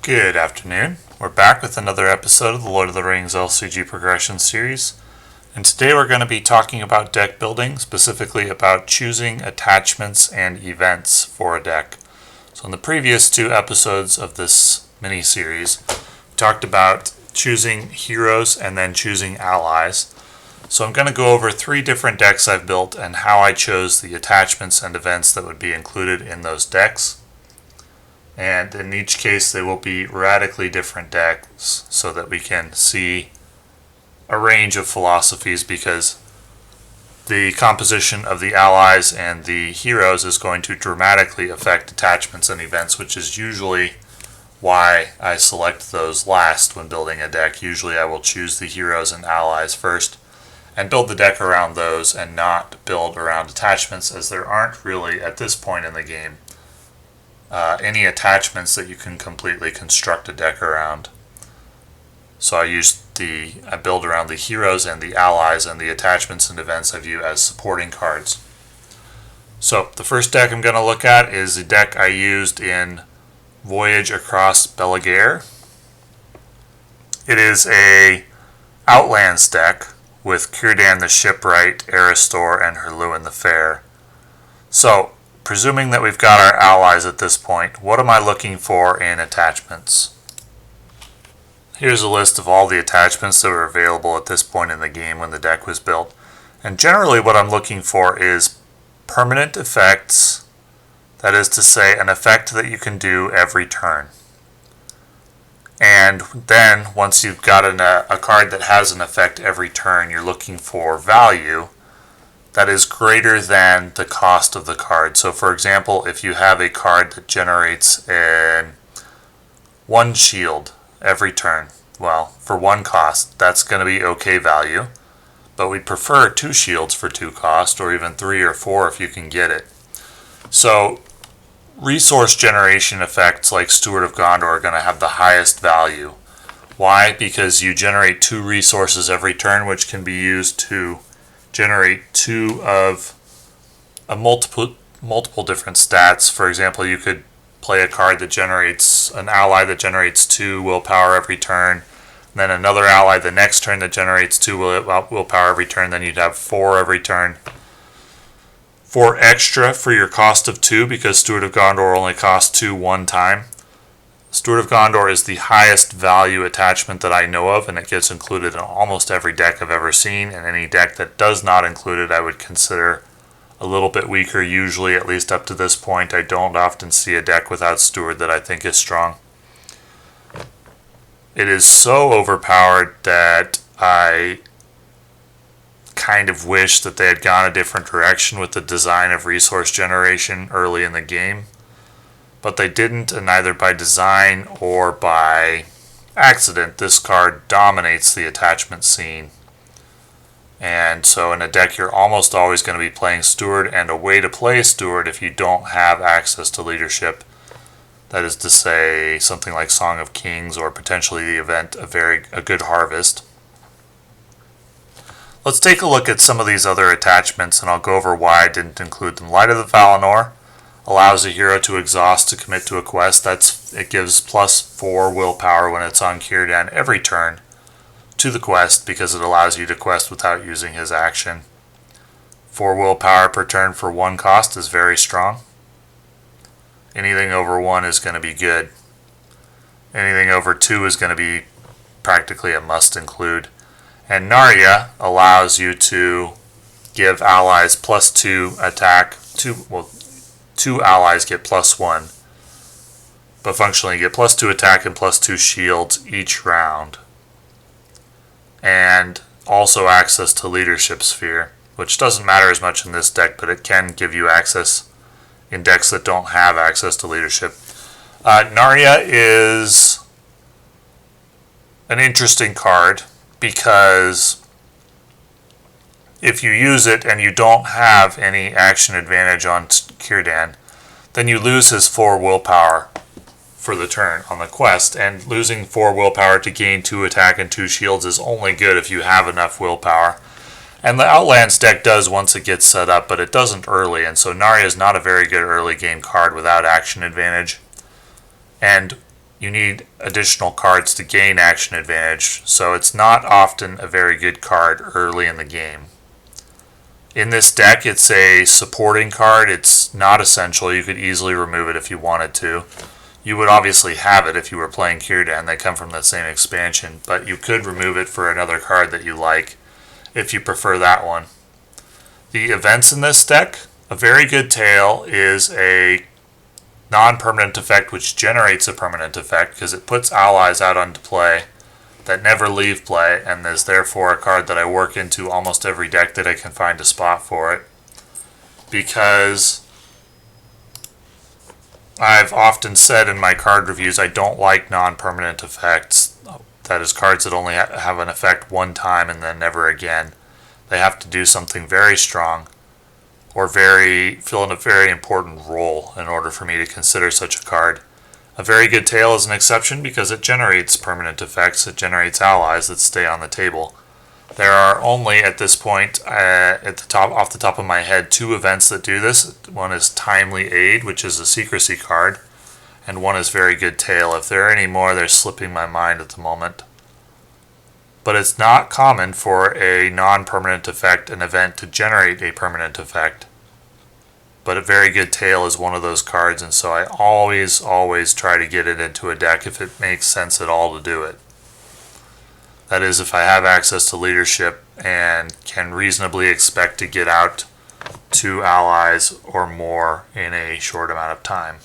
Good afternoon. We're back with another episode of the Lord of the Rings LCG Progression Series. And today we're going to be talking about deck building, specifically about choosing attachments and events for a deck. So in the previous two episodes of this mini-series, we talked about choosing heroes and then choosing allies. So I'm going to go over 3 different decks I've built and how I chose the attachments and events that would be included in those decks. And in each case they will be radically different decks so that we can see a range of philosophies, because the composition of the allies and the heroes is going to dramatically affect attachments and events, which is usually why I select those last when building a deck. Usually I will choose the heroes and allies first and build the deck around those and not build around attachments, as there aren't really at this point in the game any attachments that you can completely construct a deck around. So I build around the heroes and the allies, and the attachments and events I view as supporting cards. So the first deck I'm going to look at is a deck I used in Voyage Across Belagare. It is a outlands deck with Círdan the Shipwright, Eristor, and Herluin the Fair. So presuming that we've got our allies at this point, what am I looking for in attachments? Here's a list of all the attachments that were available at this point in the game when the deck was built. And generally what I'm looking for is permanent effects, that is to say an effect that you can do every turn. And then once you've got a card that has an effect every turn, you're looking for value that is greater than the cost of the card. So for example, if you have a card that generates one shield every turn, well, for 1 cost, that's going to be okay value, but we'd prefer 2 shields for 2 cost, or even 3 or 4 if you can get it. So resource generation effects like Steward of Gondor are going to have the highest value. Why? Because you generate 2 resources every turn, which can be used to generate 2 of multiple different stats. For example, you could play a card that generates an ally that generates 2 willpower every turn, and then another ally the next turn that generates 2 willpower every turn. Then you'd have 4 every turn. 4 extra for your cost of 2, because Steward of Gondor only costs 2 one time. Steward of Gondor is the highest value attachment that I know of, and it gets included in almost every deck I've ever seen, and any deck that does not include it I would consider a little bit weaker, usually, at least up to this point. I don't often see a deck without Steward that I think is strong. It is so overpowered that I kind of wish that they had gone a different direction with the design of resource generation early in the game. But they didn't, and either by design or by accident, this card dominates the attachment scene. And so in a deck you're almost always going to be playing Steward, and a way to play Steward if you don't have access to leadership, that is to say something like Song of Kings, or potentially the event a good harvest. Let's take a look at some of these other attachments, and I'll go over why I didn't include them. Light of the Valinor allows a hero to exhaust to commit to a quest. It gives +4 willpower when it's on Círdan every turn to the quest, because it allows you to quest without using his action. 4 willpower per turn for 1 cost is very strong. Anything over 1 is going to be good. Anything over 2 is going to be practically a must include. And Narya allows you to give allies +2 attack. 2 allies get +1, but functionally you get +2 attack and +2 shields each round. And also access to Leadership Sphere, which doesn't matter as much in this deck, but it can give you access in decks that don't have access to leadership. Narya is an interesting card, because if you use it and you don't have any action advantage on Círdan, then you lose his 4 willpower for the turn on the quest, and losing 4 willpower to gain 2 attack and 2 shields is only good if you have enough willpower. And the Outlands deck does once it gets set up, but it doesn't early, and so Narya is not a very good early game card without action advantage. And you need additional cards to gain action advantage, so it's not often a very good card early in the game. In this deck, it's a supporting card. It's not essential. You could easily remove it if you wanted to. You would obviously have it if you were playing Círdan. They come from the same expansion, but you could remove it for another card that you like if you prefer that one. The events in this deck, a very good tail is a non-permanent effect which generates a permanent effect because it puts allies out onto play that never leave play, and is therefore a card that I work into almost every deck that I can find a spot for it, because I've often said in my card reviews I don't like non-permanent effects. That is, cards that only have an effect one time and then never again. They have to do something very strong or fill in a very important role in order for me to consider such a card. A very good tail is an exception because it generates permanent effects. It generates allies that stay on the table. There are only, at this point, off the top of my head, 2 events that do this. One is Timely Aid, which is a secrecy card, and one is Very Good Tail. If there are any more, they're slipping my mind at the moment. But it's not common for a non-permanent effect, an event, to generate a permanent effect. But a Very Good Tail is one of those cards, and so I always try to get it into a deck if it makes sense at all to do it. That is, if I have access to leadership and can reasonably expect to get out 2 allies or more in a short amount of time.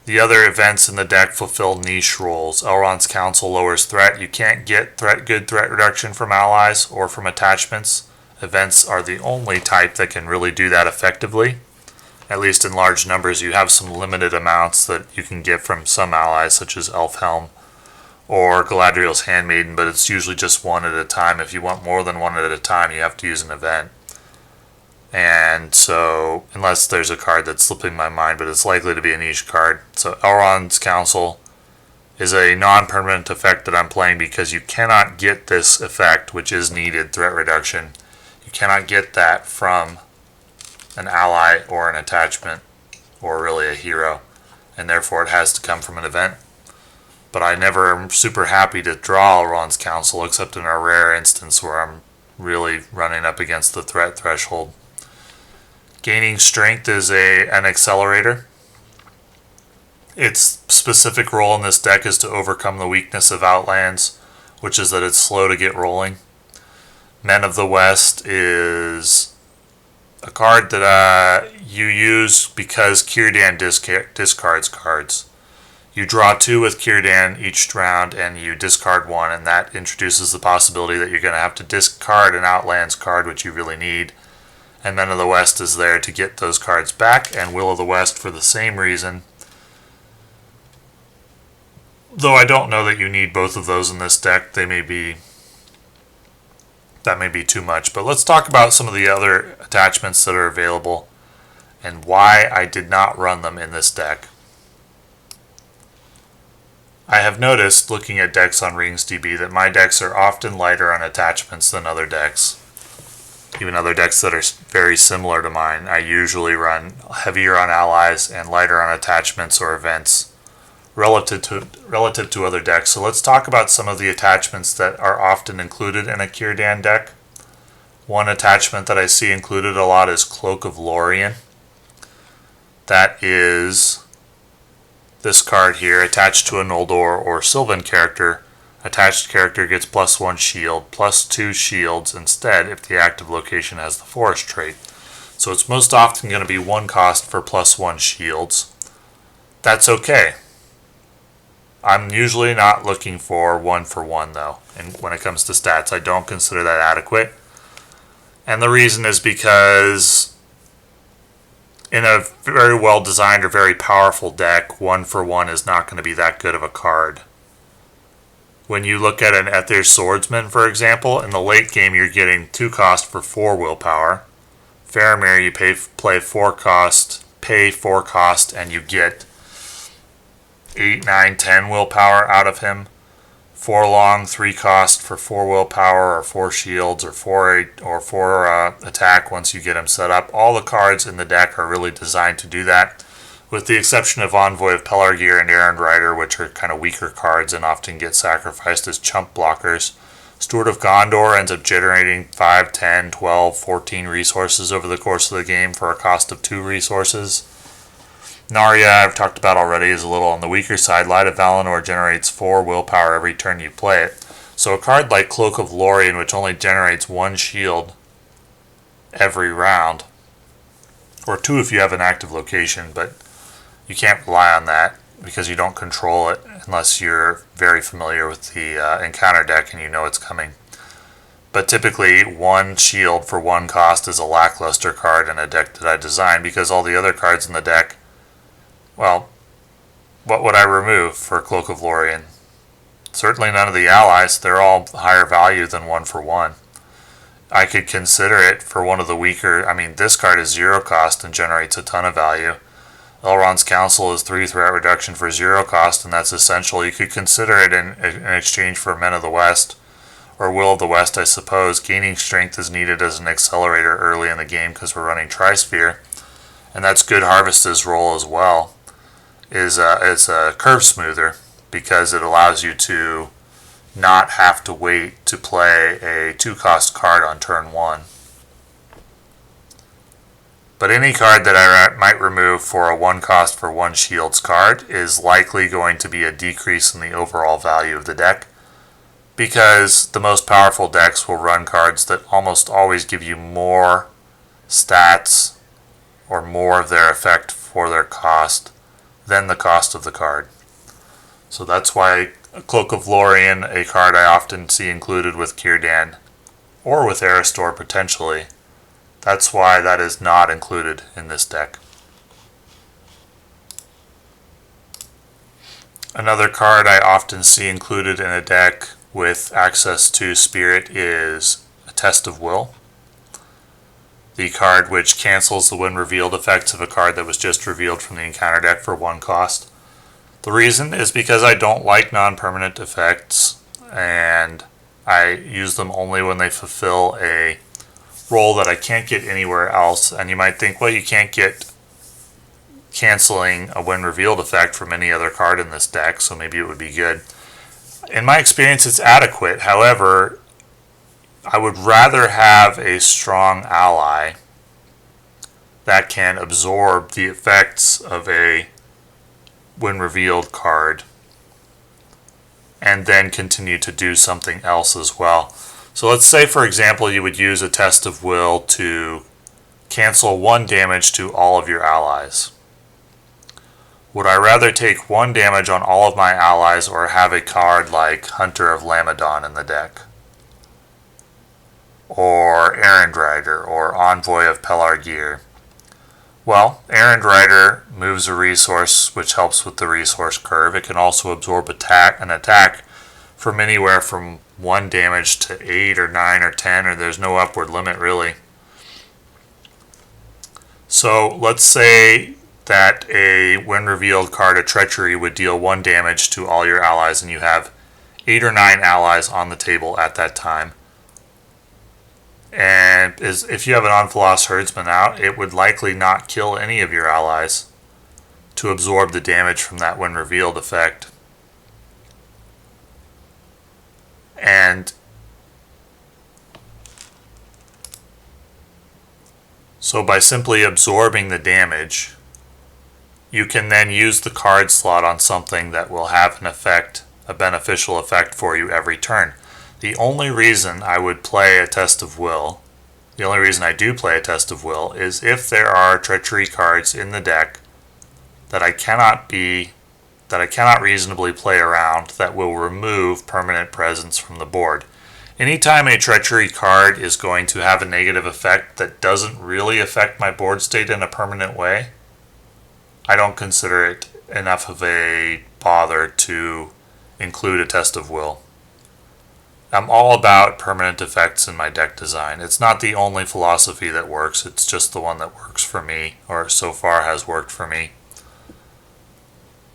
The other events in the deck fulfill niche roles. Elrond's Council lowers threat. You can't get good threat reduction from allies or from attachments. Events are the only type that can really do that effectively. At least in large numbers. You have some limited amounts that you can get from some allies, such as Elfhelm or Galadriel's Handmaiden, but it's usually just one at a time. If you want more than one at a time, you have to use an event. And so, unless there's a card that's slipping my mind, but it's likely to be a niche card. So Elrond's Council is a non-permanent effect that I'm playing because you cannot get this effect, which is needed, threat reduction. You cannot get that from an ally or an attachment, or really a hero, and therefore it has to come from an event. But I never am super happy to draw Elrond's Council, except in a rare instance where I'm really running up against the threat threshold. Gaining strength is an accelerator. Its specific role in this deck is to overcome the weakness of Outlands, which is that it's slow to get rolling. Men of the West is a card that you use because Círdan discards cards. You draw 2 with Círdan each round and you discard 1, and that introduces the possibility that you're going to have to discard an Outlands card, which you really need. And Men of the West is there to get those cards back, and Will of the West for the same reason. Though I don't know that you need both of those in this deck. That may be too much. But let's talk about some of the other attachments that are available and why I did not run them in this deck. I have noticed, looking at decks on RingsDB, that my decks are often lighter on attachments than other decks. Even other decks that are very similar to mine. I usually run heavier on allies and lighter on attachments or events relative to other decks. So let's talk about some of the attachments that are often included in a Círdan deck. One attachment that I see included a lot is Cloak of Lorien. That is this card here, attached to a Noldor or Sylvan character. Attached character gets +1 shield, +2 shields instead if the active location has the forest trait. So it's most often going to be 1 cost for +1 shields. That's okay. I'm usually not looking for 1 for 1 though, and when it comes to stats I don't consider that adequate. And the reason is because in a very well designed or very powerful deck, 1 for 1 is not going to be that good of a card. When you look at an Aether Swordsman, for example, in the late game you're getting 2 cost for 4 willpower. Faramir, you pay 4 cost, and you get 8, 9, 10 willpower out of him. Forlong, 3 cost for 4 willpower or 4 shields or 4 attack once you get him set up. All the cards in the deck are really designed to do that. with the exception of Envoy of Pelargir and Errand Rider, which are kind of weaker cards and often get sacrificed as chump blockers. Steward of Gondor ends up generating 5, 10, 12, 14 resources over the course of the game for a cost of 2 resources. Narya, I've talked about already, is a little on the weaker side. Light of Valinor generates 4 willpower every turn you play it. So a card like Cloak of Lorien, which only generates 1 shield every round, or 2 if you have an active location, but you can't rely on that because you don't control it unless you're very familiar with the encounter deck and you know it's coming. But typically 1 shield for 1 cost is a lackluster card in a deck that I designed, because all the other cards in the deck, well, what would I remove for Cloak of Lorien? Certainly none of the allies. They're all higher value than 1 for 1. I could consider it for one of the weaker. This card is 0 cost and generates a ton of value. Elrond's Council is 3 threat reduction for 0 cost, and that's essential. You could consider it in exchange for Men of the West, or Will of the West, I suppose. Gaining strength is needed as an accelerator early in the game because we're running Trisphere, and that's good Harvest's role as well. Is a curve smoother, because it allows you to not have to wait to play a 2-cost card on turn 1. But any card that I might remove for a 1-cost for 1 shields card is likely going to be a decrease in the overall value of the deck, because the most powerful decks will run cards that almost always give you more stats or more of their effect for their cost than the cost of the card. So that's why Cloak of Lorien, a card I often see included with Círdan, or with Eristor potentially, that's why that is not included in this deck. Another card I often see included in a deck with access to Spirit is a Test of Will. The card which cancels the when revealed effects of a card that was just revealed from the encounter deck for 1 cost. The reason is because I don't like non-permanent effects, and I use them only when they fulfill a role that I can't get anywhere else. And you might think, well, you can't get canceling a when revealed effect from any other card in this deck, so maybe it would be good. In my experience, it's adequate. However, I would rather have a strong ally that can absorb the effects of a when revealed card and then continue to do something else as well. So let's say, for example, you would use a Test of Will to cancel 1 damage to all of your allies. Would I rather take 1 damage on all of my allies, or have a card like Hunter of Lamadon in the deck, or Errand Rider, or Envoy of Pelargir? Well, Errand Rider moves a resource, which helps with the resource curve. It can also absorb an attack from anywhere from 1 damage to 8 or 9 or 10, or there's no upward limit really. So let's say that a when revealed card, a Treachery, would deal 1 damage to all your allies, and you have 8 or 9 allies on the table at that time. And if you have an Onfalos Herdsman out, it would likely not kill any of your allies to absorb the damage from that when revealed effect. And so by simply absorbing the damage, you can then use the card slot on something that will have an effect, a beneficial effect for you every turn. The only reason I would play a Test of Will, the only reason I do play a Test of Will, is if there are Treachery cards in the deck that I cannot reasonably play around that will remove permanent presence from the board. Anytime a Treachery card is going to have a negative effect that doesn't really affect my board state in a permanent way, I don't consider it enough of a bother to include a Test of Will. I'm all about permanent effects in my deck design. It's not the only philosophy that works, it's just the one that works for me, or so far has worked for me.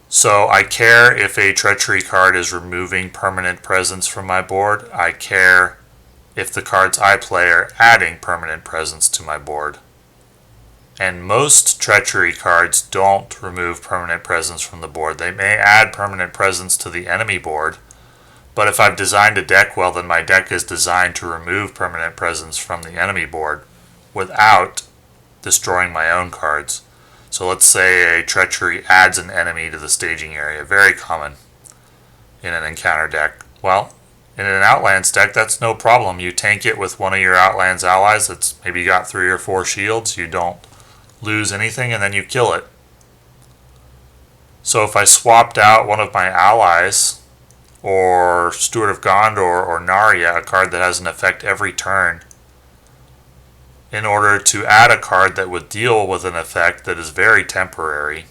So I care if a Treachery card is removing permanent presence from my board. I care if the cards I play are adding permanent presence to my board. And most treachery cards don't remove permanent presence from the board. They may add permanent presence to the enemy board, but if I've designed a deck well, then my deck is designed to remove permanent presence from the enemy board without destroying my own cards. So let's say a treachery adds an enemy to the staging area. Very common in an encounter deck. Well, in an outlands deck, that's no problem. You tank it with one of your outlands allies that's maybe got 3 or 4 shields. You don't lose anything, and then you kill it. So if I swapped out one of my allies, or Steward of Gondor or Narya, a card that has an effect every turn, in order to add a card that would deal with an effect that is very temporary,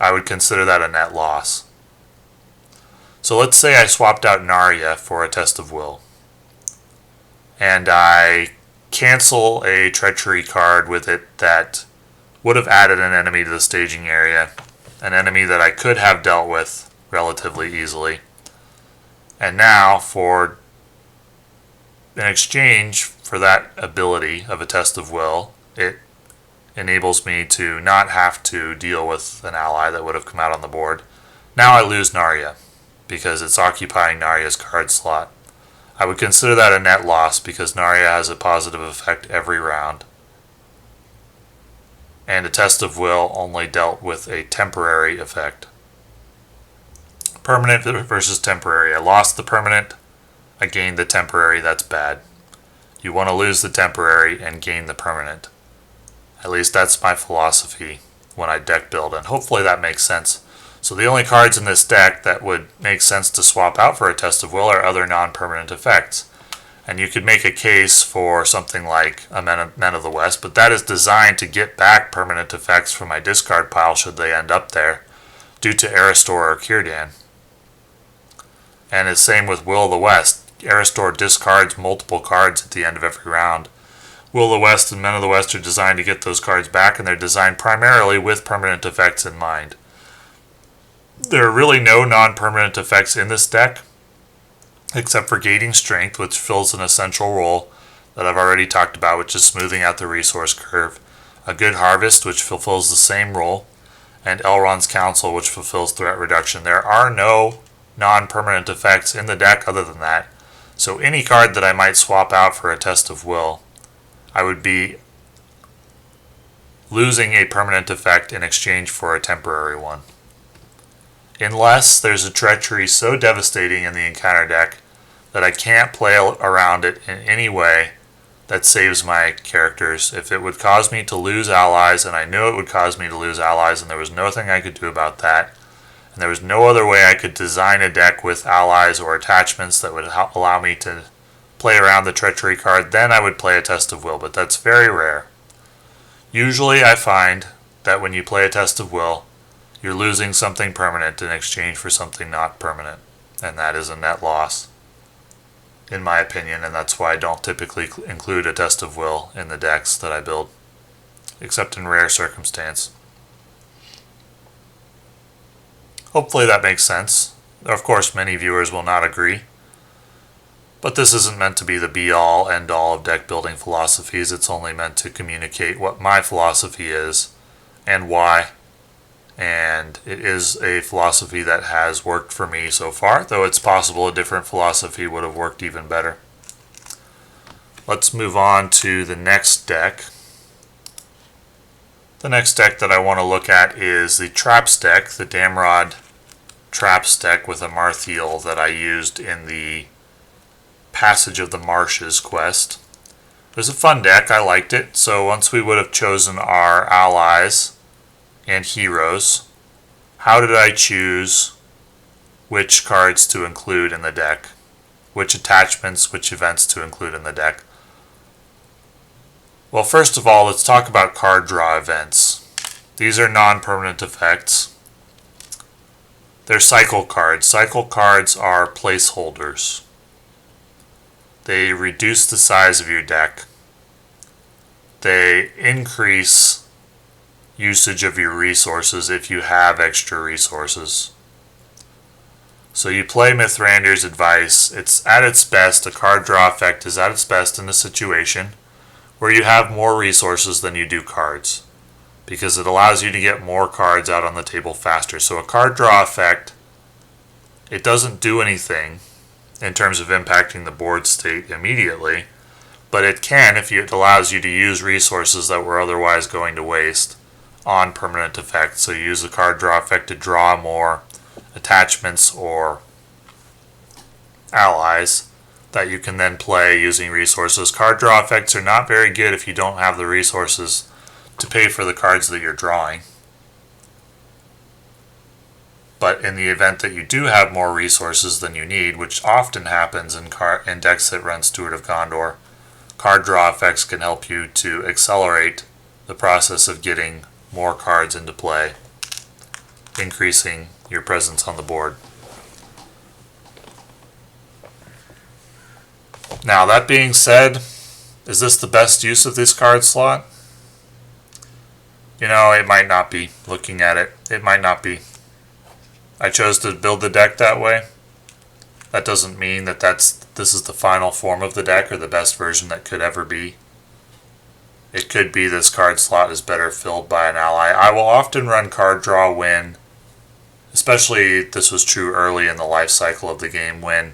I would consider that a net loss. So let's say I swapped out Narya for a Test of Will, and I cancel a treachery card with it that would have added an enemy to the staging area, an enemy that I could have dealt with relatively easily. And now, in exchange for that ability of a Test of Will, it enables me to not have to deal with an ally that would have come out on the board. Now I lose Narya, because it's occupying Narya's card slot. I would consider that a net loss because Narya has a positive effect every round. And a Test of Will only dealt with a temporary effect. Permanent versus temporary. I lost the permanent, I gained the temporary. That's bad. You want to lose the temporary and gain the permanent. At least that's my philosophy when I deck build, and hopefully that makes sense. So the only cards in this deck that would make sense to swap out for a Test of Will are other non-permanent effects. And you could make a case for something like a Men of the West, but that is designed to get back permanent effects from my discard pile should they end up there, due to Aristor or Círdan. And it's same with Will of the West. Aristor discards multiple cards at the end of every round. Will of the West and Men of the West are designed to get those cards back, and they're designed primarily with permanent effects in mind. There are really no non-permanent effects in this deck, except for gating strength, which fills an essential role that I've already talked about, which is smoothing out the resource curve. A good harvest, which fulfills the same role, and Elrond's Council, which fulfills threat reduction. There are no non-permanent effects in the deck other than that. So any card that I might swap out for a Test of Will, I would be losing a permanent effect in exchange for a temporary one. Unless there's a treachery so devastating in the encounter deck that I can't play around it in any way that saves my characters. If it would cause me to lose allies, and I knew it would cause me to lose allies, and there was nothing I could do about that, and there was no other way I could design a deck with allies or attachments that would allow me to play around the treachery card, then I would play a Test of Will, but that's very rare. Usually I find that when you play a Test of Will, you're losing something permanent in exchange for something not permanent, and that is a net loss, in my opinion, and that's why I don't typically include a Test of Will in the decks that I build, except in rare circumstance. Hopefully that makes sense. Of course, many viewers will not agree, but this isn't meant to be the be-all, end-all of deck building philosophies. It's only meant to communicate what my philosophy is and why. And it is a philosophy that has worked for me so far, though it's possible a different philosophy would have worked even better. Let's move on to the next deck. The next deck that I want to look at is the Traps deck, the Damrod Traps deck with a Marthiel that I used in the Passage of the Marshes quest. It was a fun deck, I liked it. So once we would have chosen our allies and heroes, how did I choose which cards to include in the deck? Which attachments, which events to include in the deck? Well, first of all, let's talk about card draw events. These are non-permanent effects. They're cycle cards. Cycle cards are placeholders. They reduce the size of your deck. They increase usage of your resources if you have extra resources. So you play Mithrandir's Advice. It's at its best, a card draw effect is at its best in a situation where you have more resources than you do cards, because it allows you to get more cards out on the table faster. So a card draw effect, it doesn't do anything in terms of impacting the board state immediately, but it can if it allows you to use resources that were otherwise going to waste on permanent effects. So you use the card draw effect to draw more attachments or allies that you can then play using resources. Card draw effects are not very good if you don't have the resources to pay for the cards that you're drawing. But in the event that you do have more resources than you need, which often happens in decks that run Steward of Gondor, card draw effects can help you to accelerate the process of getting more cards into play, increasing your presence on the board. Now, that being said, is this the best use of this card slot? You know, it might not be. Looking at it, it might not be. I chose to build the deck that way. That doesn't mean that this is the final form of the deck or the best version that could ever be. It could be this card slot is better filled by an ally. I will often run card draw when, especially this was true early in the life cycle of the game, when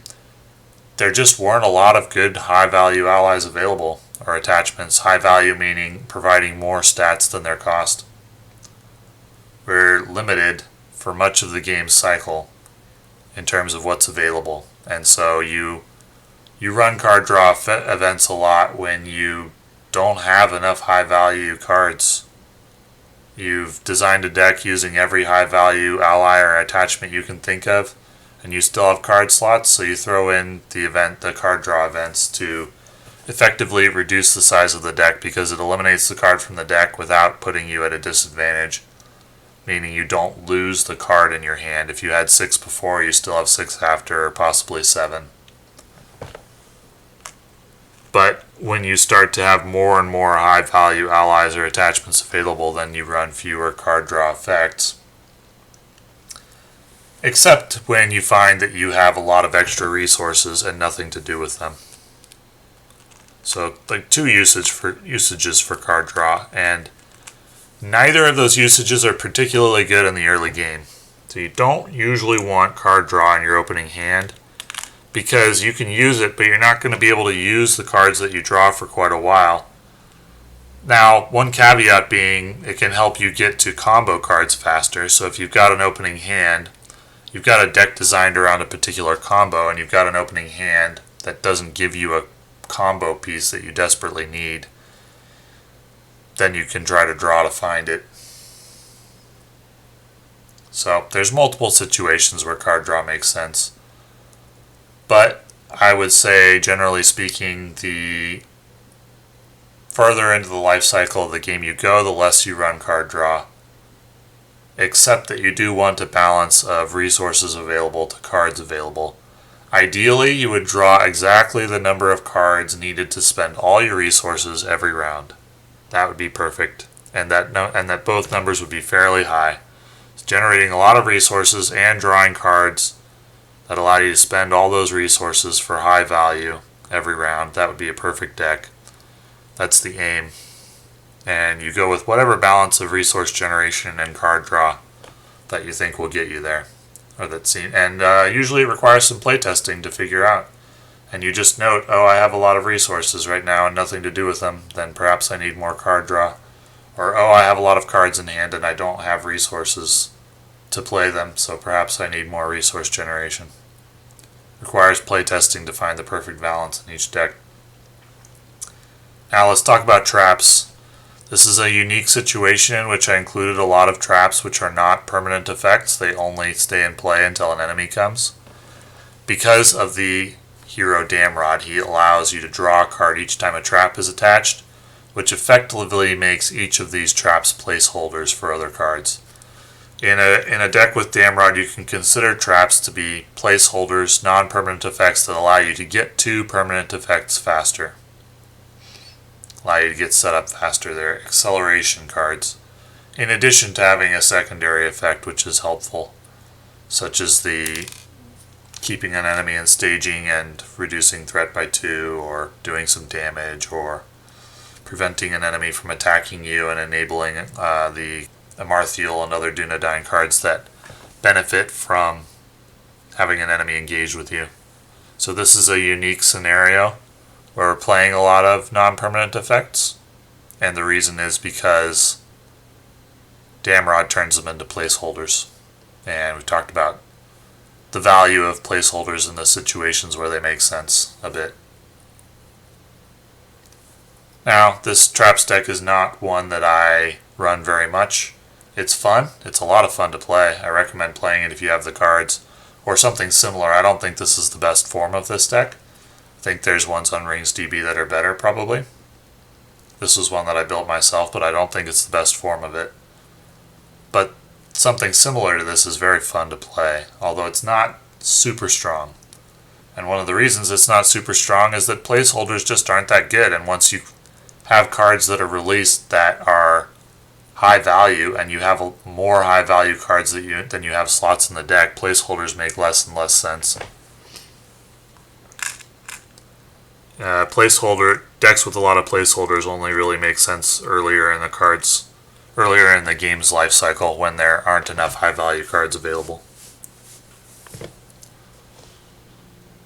there just weren't a lot of good high value allies available, or attachments. High value meaning providing more stats than their cost. We're limited for much of the game's cycle in terms of what's available, and so you run card draw events a lot when you don't have enough high value cards. You've designed a deck using every high value ally or attachment you can think of, and you still have card slots, so you throw in the card draw events to effectively reduce the size of the deck, because it eliminates the card from the deck without putting you at a disadvantage, meaning you don't lose the card in your hand. If you had 6 before, you still have 6 after, or possibly 7. But when you start to have more and more high value allies or attachments available, then you run fewer card draw effects. Except when you find that you have a lot of extra resources and nothing to do with them. So, like 2 usages for card draw, and neither of those usages are particularly good in the early game. So you don't usually want card draw in your opening hand, because you can use it, but you're not going to be able to use the cards that you draw for quite a while. Now, one caveat being, it can help you get to combo cards faster. So if you've got an opening hand, you've got a deck designed around a particular combo, and you've got an opening hand that doesn't give you a combo piece that you desperately need, then you can try to draw to find it. So there's multiple situations where card draw makes sense. But I would say, generally speaking, the further into the life cycle of the game you go, the less you run card draw. Except that you do want a balance of resources available to cards available. Ideally, you would draw exactly the number of cards needed to spend all your resources every round. That would be perfect, and that both numbers would be fairly high. It's generating a lot of resources and drawing cards that allow you to spend all those resources for high value every round. That would be a perfect deck. That's the aim. And you go with whatever balance of resource generation and card draw that you think will get you there. Usually it requires some playtesting to figure out. And you just note, oh, I have a lot of resources right now and nothing to do with them, then perhaps I need more card draw. Or, oh, I have a lot of cards in hand and I don't have resources to play them, so perhaps I need more resource generation. Requires playtesting to find the perfect balance in each deck. Now let's talk about traps. This is a unique situation in which I included a lot of traps which are not permanent effects. They only stay in play until an enemy comes. Because of the hero Damrod, he allows you to draw a card each time a trap is attached, which effectively makes each of these traps placeholders for other cards. In a deck with Damrod, you can consider traps to be placeholders, non-permanent effects that allow you to get to permanent effects faster. Allow you to get set up faster. They're acceleration cards, in addition to having a secondary effect which is helpful, such as the keeping an enemy in staging and reducing threat by 2, or doing some damage, or preventing an enemy from attacking you and enabling the Amarthiel and other Dunedain cards that benefit from having an enemy engage with you. So this is a unique scenario where we're playing a lot of non-permanent effects, and the reason is because Damrod turns them into placeholders. And we've talked about the value of placeholders in the situations where they make sense a bit. Now, this Traps deck is not one that I run very much. It's fun. It's a lot of fun to play. I recommend playing it if you have the cards, or something similar. I don't think this is the best form of this deck. I think there's ones on RingsDB that are better, probably. This was one that I built myself, but I don't think it's the best form of it. But something similar to this is very fun to play, although it's not super strong. And one of the reasons it's not super strong is that placeholders just aren't that good, and once you have cards that are released that are high value, and you have more high value cards than you have slots in the deck, placeholders make less and less sense. Placeholder decks with a lot of placeholders only really make sense earlier in the game's life cycle when there aren't enough high value cards available.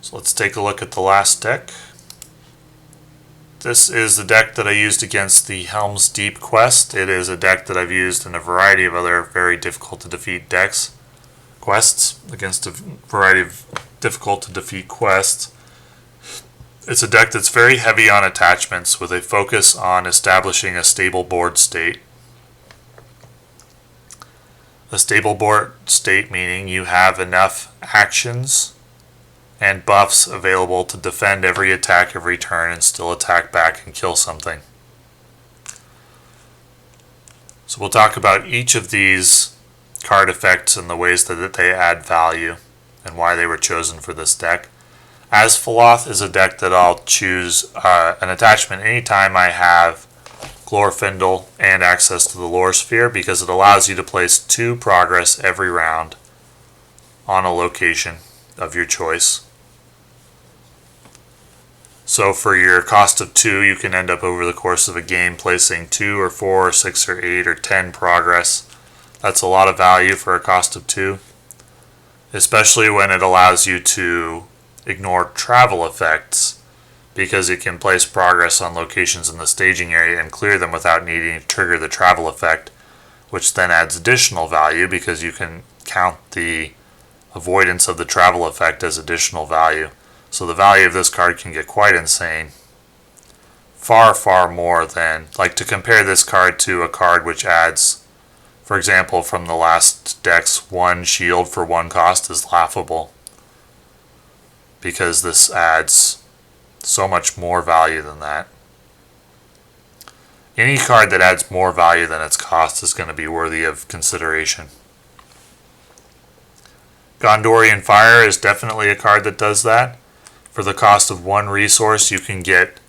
So let's take a look at the last deck. This is the deck that I used against the Helm's Deep quest. It is a deck that I've used in a variety of other very difficult to defeat quests, against a variety of difficult to defeat quests. It's a deck that's very heavy on attachments with a focus on establishing a stable board state. A stable board state meaning you have enough actions and buffs available to defend every attack every turn and still attack back and kill something. So we'll talk about each of these card effects and the ways that they add value and why they were chosen for this deck. Asphaloth is a deck that I'll choose an attachment anytime I have Glorfindel and access to the Lore Sphere, because it allows you to place 2 progress every round on a location of your choice. So for your cost of 2, you can end up over the course of a game placing 2 or 4 or 6 or 8 or 10 progress. That's a lot of value for a cost of 2, especially when it allows you to ignore travel effects, because it can place progress on locations in the staging area and clear them without needing to trigger the travel effect, which then adds additional value because you can count the avoidance of the travel effect as additional value. So the value of this card can get quite insane. Far, far more than, like, to compare this card to a card which adds, for example, from the last deck's 1 shield for 1 cost is laughable, because this adds so much more value than that. Any card that adds more value than its cost is going to be worthy of consideration. Gondorian Fire is definitely a card that does that. For the cost of 1 resource, you can get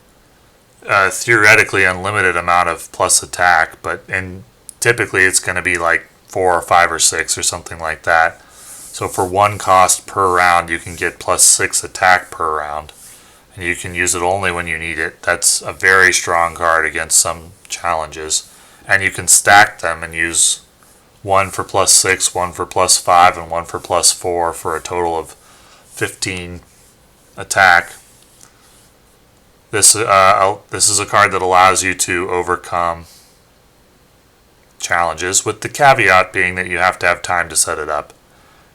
theoretically unlimited amount of plus attack, and typically it's going to be like 4 or 5 or 6 or something like that. So for 1 cost per round, you can get plus 6 attack per round, and you can use it only when you need it. That's a very strong card against some challenges, and you can stack them and use 1 for plus 6, 1 for plus 5, and 1 for plus 4 for a total of 15 attack. This is a card that allows you to overcome challenges, with the caveat being that you have to have time to set it up.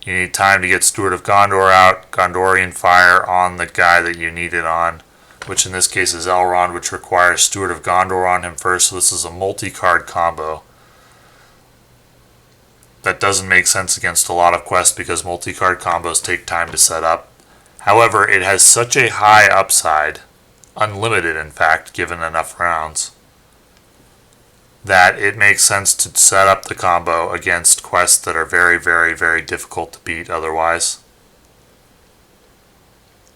You need time to get Steward of Gondor out, Gondorian Fire on the guy that you need it on, which in this case is Elrond, which requires Steward of Gondor on him first. So this is a multi-card combo that doesn't make sense against a lot of quests because multi-card combos take time to set up. However, it has such a high upside, unlimited in fact, given enough rounds, that it makes sense to set up the combo against quests that are very, very, very difficult to beat otherwise.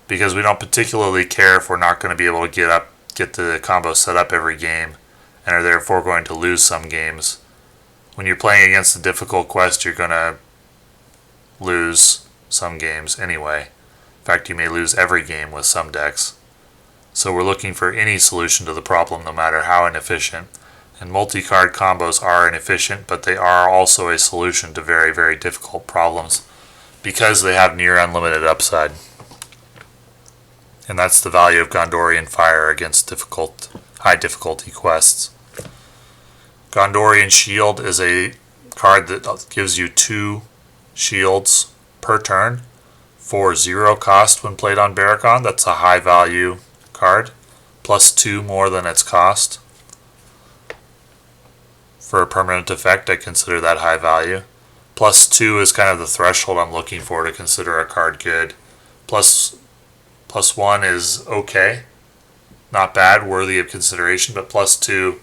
Because we don't particularly care if we're not going to be able to get the combo set up every game, and are therefore going to lose some games. When you're playing against a difficult quest, you're going to lose some games anyway. In fact, you may lose every game with some decks. So we're looking for any solution to the problem, no matter how inefficient. And multi-card combos are inefficient, but they are also a solution to very, very difficult problems because they have near unlimited upside. And that's the value of Gondorian Fire against high difficulty quests. Gondorian Shield is a card that gives you 2 shields per turn for 0 cost when played on Baragon. That's a high value card, plus 2 more than its cost. For a permanent effect, I consider that high value. Plus 2 is kind of the threshold I'm looking for to consider a card good. Plus 1 is okay, not bad, worthy of consideration, but plus 2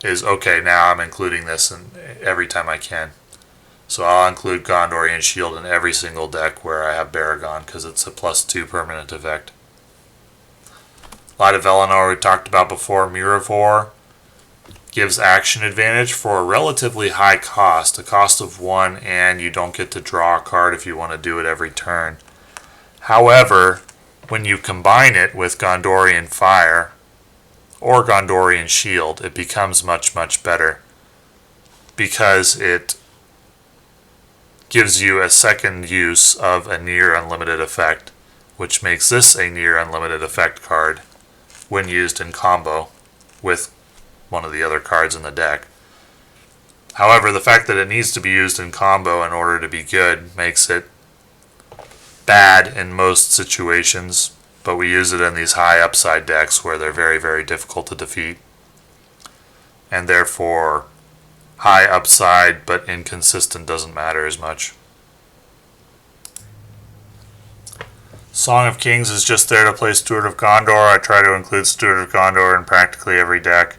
is okay, now I'm including this every time I can. So I'll include Gondorian Shield in every single deck where I have Baragon because it's a plus 2 permanent effect. Light of Eleanor we talked about before. Miravor gives action advantage for a relatively high cost, a cost of 1, and you don't get to draw a card if you want to do it every turn. However, when you combine it with Gondorian Fire or Gondorian Shield, it becomes much, much better because it gives you a second use of a near unlimited effect, which makes this a near unlimited effect card when used in combo with one of the other cards in the deck. However, the fact that it needs to be used in combo in order to be good makes it bad in most situations, but we use it in these high upside decks where they're very, very difficult to defeat, and therefore high upside but inconsistent doesn't matter as much. Song of Kings is just there to play Steward of Gondor. I try to include Steward of Gondor in practically every deck.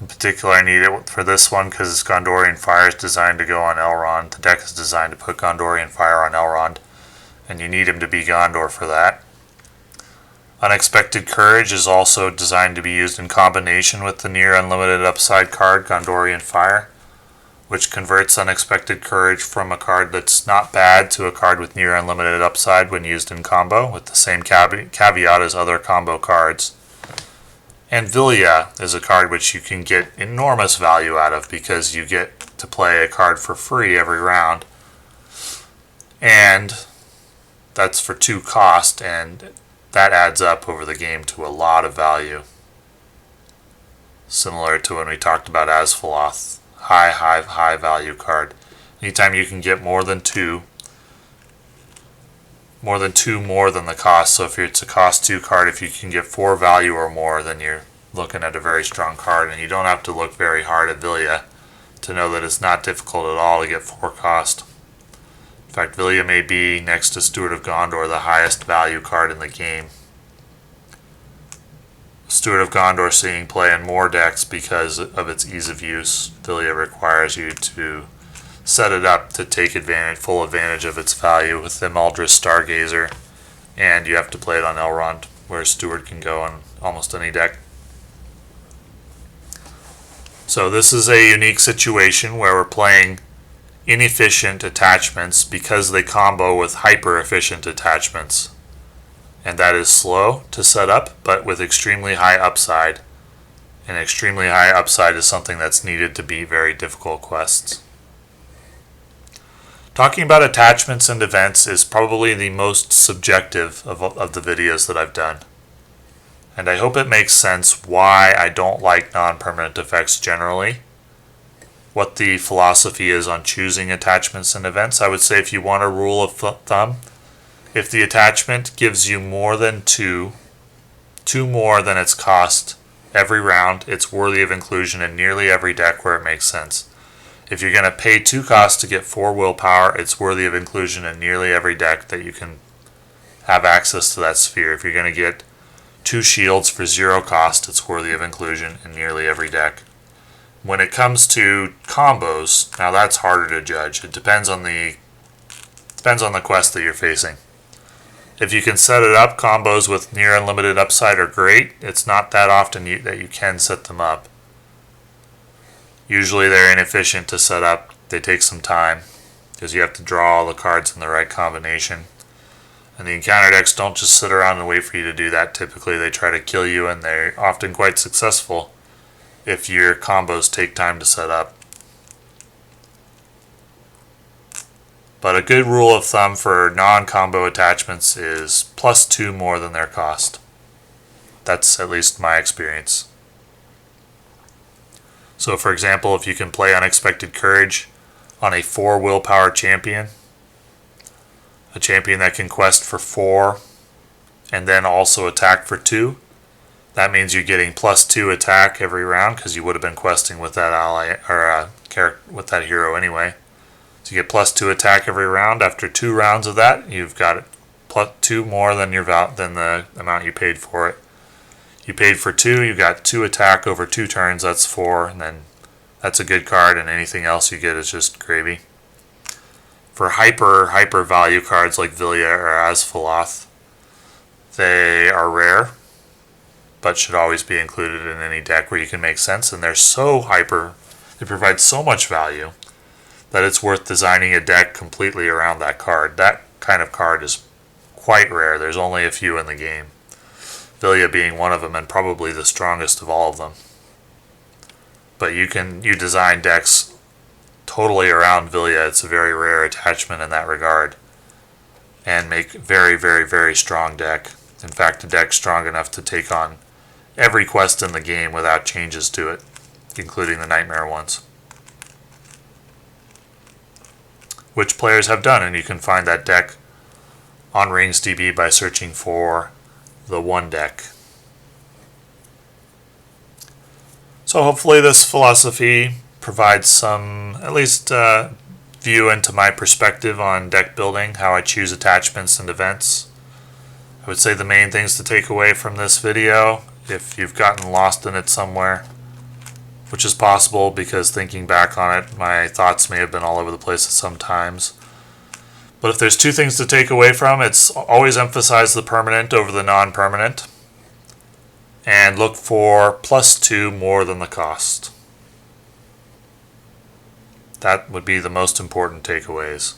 In particular, I need it for this one because Gondorian Fire is designed to go on Elrond. The deck is designed to put Gondorian Fire on Elrond, and you need him to be Gondor for that. Unexpected Courage is also designed to be used in combination with the near unlimited upside card, Gondorian Fire, which converts Unexpected Courage from a card that's not bad to a card with near unlimited upside when used in combo, with the same caveat as other combo cards. And Vilya is a card which you can get enormous value out of because you get to play a card for free every round. And that's for 2 cost, and that adds up over the game to a lot of value. Similar to when we talked about Asphaloth. High value card. Anytime you can get more than 2 more than the cost. So if it's a cost 2 card, if you can get 4 value or more, then you're looking at a very strong card, and you don't have to look very hard at Vilya to know that it's not difficult at all to get 4 cost. In fact, Vilya may be, next to Steward of Gondor, the highest value card in the game. Steward of Gondor seeing play in more decks because of its ease of use. Vilya requires you to set it up to take full advantage of its value with the Maldris Stargazer, and you have to play it on Elrond, where Steward can go on almost any deck. So this is a unique situation where we're playing inefficient attachments because they combo with hyper-efficient attachments. And that is slow to set up, but with extremely high upside. And extremely high upside is something that's needed to beat very difficult quests. Talking about attachments and events is probably the most subjective of the videos that I've done. And I hope it makes sense why I don't like non-permanent effects generally. What the philosophy is on choosing attachments and events. I would say if you want a rule of thumb, if the attachment gives you more than 2 more than its cost every round, it's worthy of inclusion in nearly every deck where it makes sense. If you're going to pay 2 costs to get 4 willpower, it's worthy of inclusion in nearly every deck that you can have access to that sphere. If you're going to get 2 shields for 0 cost, it's worthy of inclusion in nearly every deck. When it comes to combos, now that's harder to judge. It depends on the quest that you're facing. If you can set it up, combos with near unlimited upside are great. It's not that often that you can set them up. Usually they're inefficient to set up. They take some time because you have to draw all the cards in the right combination. And the encounter decks don't just sit around and wait for you to do that. Typically they try to kill you, and they're often quite successful if your combos take time to set up. But a good rule of thumb for non-combo attachments is +2 more than their cost. That's at least my experience. So for example, if you can play Unexpected Courage on a 4 willpower champion, a champion that can quest for 4 and then also attack for 2, that means you're getting +2 attack every round because you would have been questing with that ally or with that hero anyway. So you get +2 attack every round. After 2 rounds of that, you've got +2 more than the amount you paid for it. You paid for 2, you got 2 attack over 2 turns. That's 4, and then that's a good card. And anything else you get is just gravy. For hyper value cards like Vilya or Asphaloth, they are rare, but should always be included in any deck where you can make sense. And they're so hyper, they provide so much value that it's worth designing a deck completely around that card. That kind of card is quite rare. There's only a few in the game. Vilya being one of them, and probably the strongest of all of them. But you design decks totally around Vilya. It's a very rare attachment in that regard, and make very, very, very strong deck. In fact, a deck strong enough to take on every quest in the game without changes to it, including the nightmare ones, which players have done. And you can find that deck on RingsDB by searching for the one deck. So hopefully this philosophy provides some, at least view into my perspective on deck building, how I choose attachments and events. I would say the main things to take away from this video, if you've gotten lost in it somewhere, which is possible because thinking back on it, my thoughts may have been all over the place at some times. But if there's 2 things to take away from, it's always emphasize the permanent over the non-permanent, and look for +2 more than the cost. That would be the most important takeaways.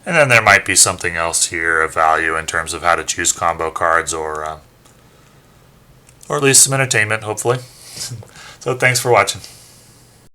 And then there might be something else here of value in terms of how to choose combo cards, or at least some entertainment, hopefully. So thanks for watching.